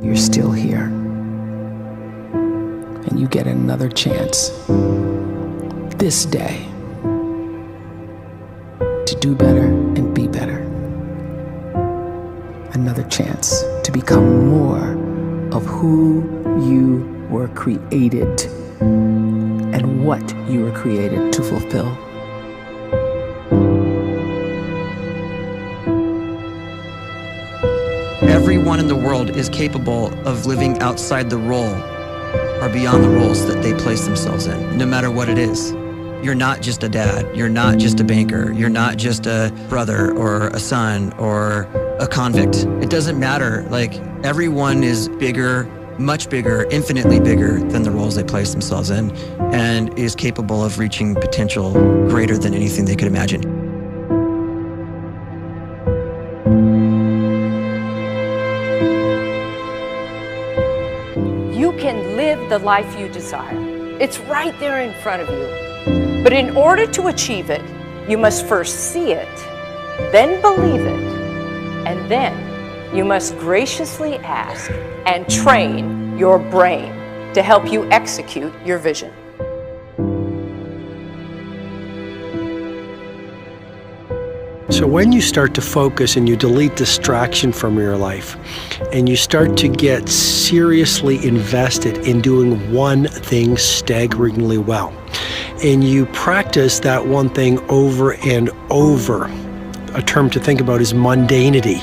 You're still here. And you get another chance this day to do better and be better. Another chance to become more of who you were created and what you were created to fulfill. Everyone in the world is capable of living outside the role or beyond the roles that they place themselves in, no matter what it is. You're not just a dad, you're not just a banker, you're not just a brother or a son or a convict. It doesn't matter. Like, everyone is bigger, much bigger, infinitely bigger than the roles they place themselves in, and is capable of reaching potential greater than anything they could imagine. You can live the life you desire. It's right there in front of you. But in order to achieve it, you must first see it, then believe it, and then you must graciously ask and train your brain to help you execute your vision. So when you start to focus and you delete distraction from your life, and you start to get seriously invested in doing one thing staggeringly well, and you practice that one thing over and over, a term to think about is mundanity.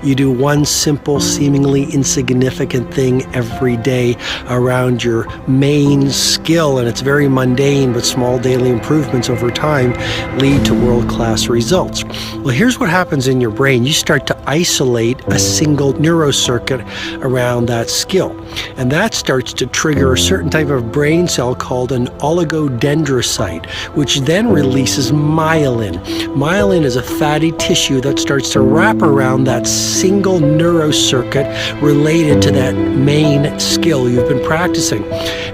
You do one simple, seemingly insignificant thing every day around your main skill, and it's very mundane, but small daily improvements over time lead to world-class results. Well, here's what happens in your brain. You start to isolate a single neurocircuit around that skill, and that starts to trigger a certain type of brain cell called an oligodendrocyte, which then releases myelin. Myelin is a fatty tissue that starts to wrap around that single neurocircuit related to that main skill you've been practicing.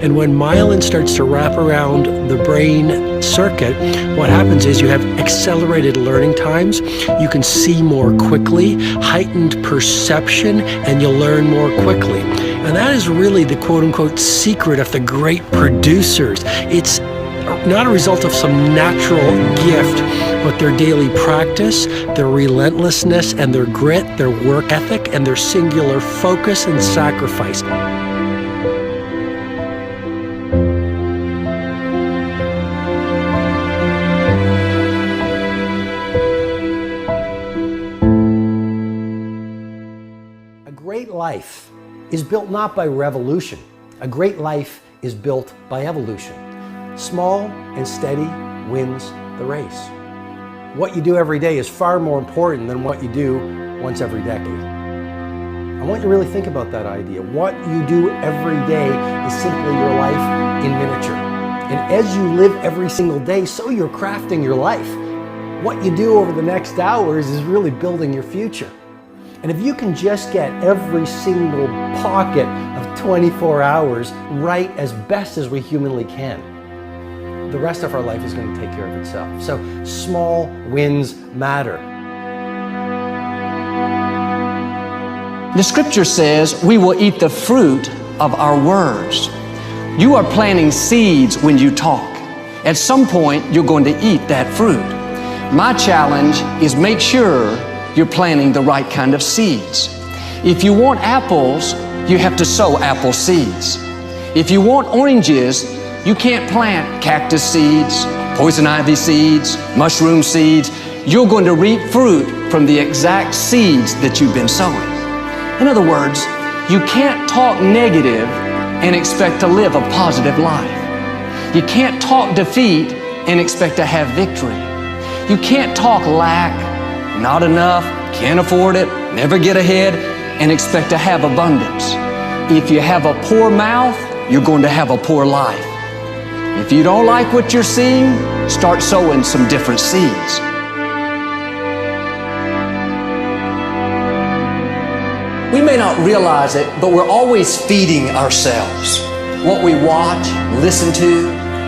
And when myelin starts to wrap around the brain circuit, what happens is you have accelerated learning times, you can see more quickly, heightened perception, and you'll learn more quickly. And that is really the quote-unquote secret of the great producers. It's not a result of some natural gift, but their daily practice, their relentlessness and their grit, their work ethic, and their singular focus and sacrifice. A great life is built not by revolution. A great life is built by evolution. Small and steady wins the race. What you do every day is far more important than what you do once every decade. I want you to really think about that idea. What you do every day is simply your life in miniature. And as you live every single day, so you're crafting your life. What you do over the next hours is really building your future. And if you can just get every single pocket of 24 hours right as best as we humanly can, the rest of our life is going to take care of itself. So small wins matter. The scripture says we will eat the fruit of our words. You are planting seeds when you talk. At some point, you're going to eat that fruit. My challenge is make sure you're planting the right kind of seeds. If you want apples, you have to sow apple seeds. If you want oranges, you can't plant cactus seeds, poison ivy seeds, mushroom seeds. You're going to reap fruit from the exact seeds that you've been sowing. In other words, you can't talk negative and expect to live a positive life. You can't talk defeat and expect to have victory. You can't talk lack, not enough, can't afford it, never get ahead, and expect to have abundance. If you have a poor mouth, you're going to have a poor life. If you don't like what you're seeing, start sowing some different seeds. We may not realize it, but we're always feeding ourselves. What we watch, listen to,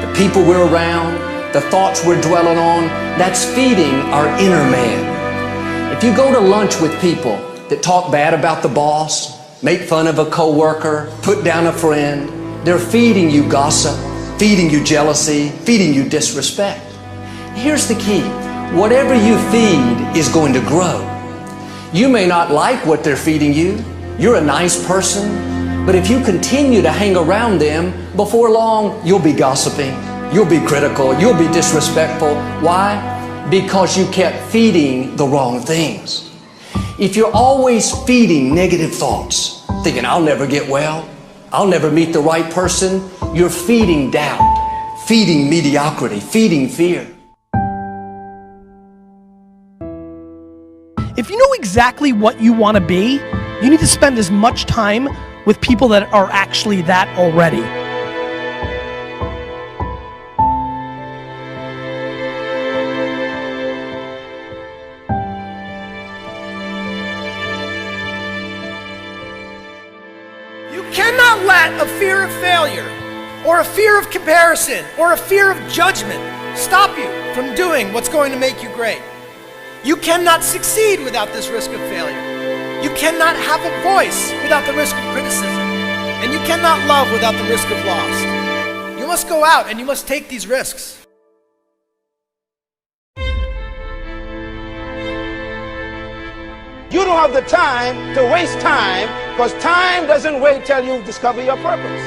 the people we're around, the thoughts we're dwelling on, that's feeding our inner man. If you go to lunch with people that talk bad about the boss, make fun of a coworker, put down a friend. They're feeding you gossip, feeding you jealousy, feeding you disrespect. Here's the key. Whatever you feed is going to grow. You may not like what they're feeding you. You're a nice person, but if you continue to hang around them, before long, you'll be gossiping, you'll be critical, you'll be disrespectful. Why? Because you kept feeding the wrong things. If you're always feeding negative thoughts, thinking, I'll never get well, I'll never meet the right person, you're feeding doubt, feeding mediocrity, feeding fear. If you know exactly what you want to be, you need to spend as much time with people that are actually that already. You cannot let a fear of failure, or a fear of comparison, or a fear of judgment stop you from doing what's going to make you great. You cannot succeed without this risk of failure. You cannot have a voice without the risk of criticism. And you cannot love without the risk of loss. You must go out and you must take these risks. You don't have the time to waste time, because time doesn't wait till you discover your purpose.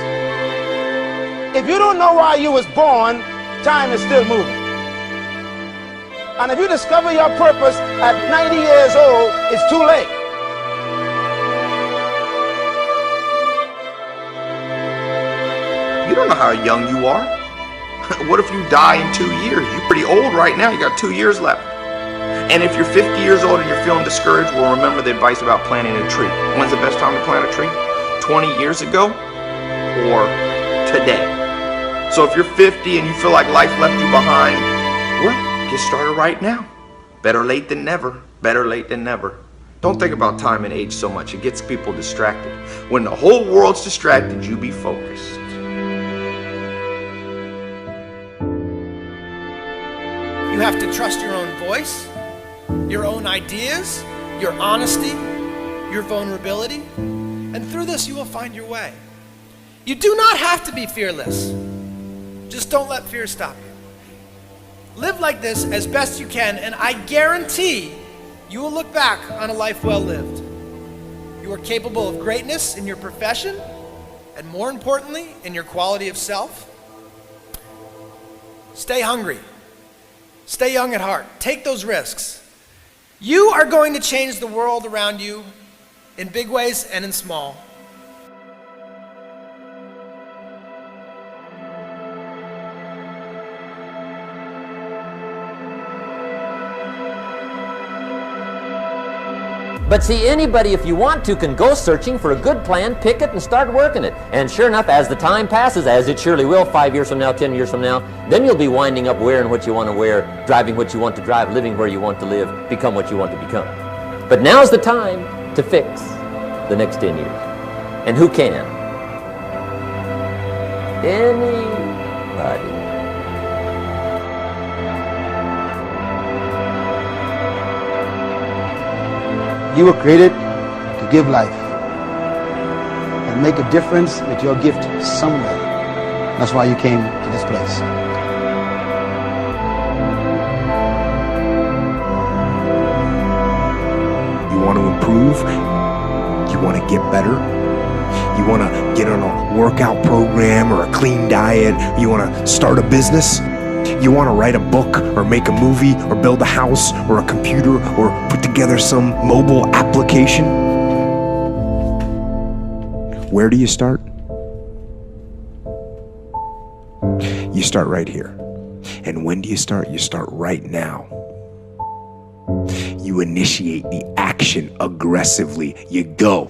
If you don't know why you was born, time is still moving. And if you discover your purpose at 90 years old, it's too late. You don't know how young you are. What if you die in 2 years? You're pretty old right now. You got 2 years left. And if you're 50 years old and you're feeling discouraged, well, remember the advice about planting a tree. When's the best time to plant a tree? 20 years ago or today? So if you're 50 and you feel like life left you behind, well, get started right now. Better late than never. Better late than never. Don't think about time and age so much. It gets people distracted. When the whole world's distracted, you be focused. You have to trust your own voice, your own ideas, your honesty, your vulnerability, and through this you will find your way. You do not have to be fearless. Just don't let fear stop you. Live like this as best you can, and I guarantee you will look back on a life well lived. You are capable of greatness in your profession, and more importantly, in your quality of self. Stay hungry. Stay young at heart. Take those risks. You are going to change the world around you in big ways and in small. But see, anybody, if you want to, can go searching for a good plan, pick it, and start working it. And sure enough, as the time passes, as it surely will 5 years from now, 10 years from now, then you'll be winding up wearing what you want to wear, driving what you want to drive, living where you want to live, become what you want to become. But now's the time to fix the next 10 years. And who can? Anybody. You were created to give life and make a difference with your gift somewhere. That's why you came to this place. You want to improve? You want to get better? You want to get on a workout program or a clean diet? You want to start a business? You want to write a book or make a movie or build a house or a computer or put together some mobile application? Where do you start? You start right here. And when do you start? You start right now. You initiate the action aggressively. You go.